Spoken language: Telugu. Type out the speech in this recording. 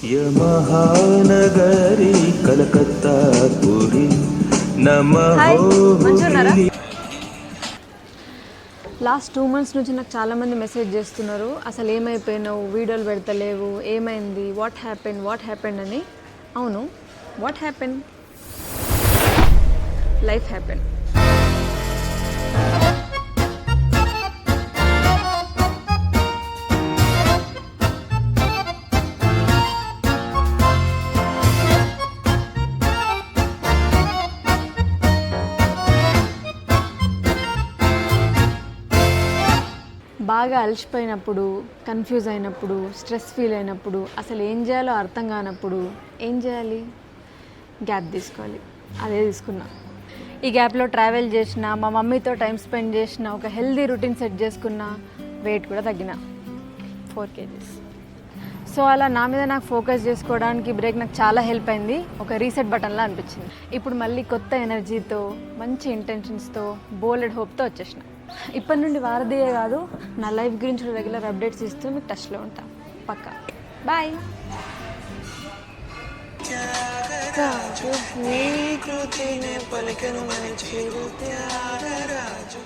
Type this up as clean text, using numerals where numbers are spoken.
యమహానగరి కలకత్తా పురి హాయ్ నమః. మంచిగున్నారా? లాస్ట్ 2 months నుంచి నాకు చాలామంది మెసేజ్ చేస్తున్నారు, అసలు ఏమైపోయినావు, వీడియోలు పెడతలేవు, ఏమైంది, వాట్ హ్యాపెండ్ అని. అవును, వాట్ హ్యాపెన్, లైఫ్ హ్యాపెన్. బాగా అలసిపోయినప్పుడు, కన్ఫ్యూజ్ అయినప్పుడు, స్ట్రెస్ ఫీల్ అయినప్పుడు, అసలు ఏం చేయాలో అర్థం కానప్పుడు ఏం చేయాలి? గ్యాప్ తీసుకోవాలి. అదే తీసుకున్నా. ఈ గ్యాప్లో ట్రావెల్ చేసిన, మా మమ్మీతో టైం స్పెండ్ చేసిన, ఒక హెల్దీ రొటీన్ సెట్ చేసుకున్న, వెయిట్ కూడా తగ్గిన 4 kgs. సో అలా నా మీద నాకు ఫోకస్ చేసుకోవడానికి బ్రేక్ నాకు చాలా హెల్ప్ అయింది. ఒక రీసెట్ బటన్లా అనిపించింది. ఇప్పుడు మళ్ళీ కొత్త ఎనర్జీతో, మంచి ఇంటెన్షన్స్తో, బోల్డ్ హోప్తో వచ్చేసిన. ఇప్పటి నుండి వారధియే కాదు, నా లైఫ్ గురించి రెగ్యులర్ అప్డేట్స్ ఇస్తూ మీకు టచ్లో ఉంటా. పక్కా. బాయ్. త్యాగరాజు నీ కృతినే పలికెను మంచి త్యాగరాజు.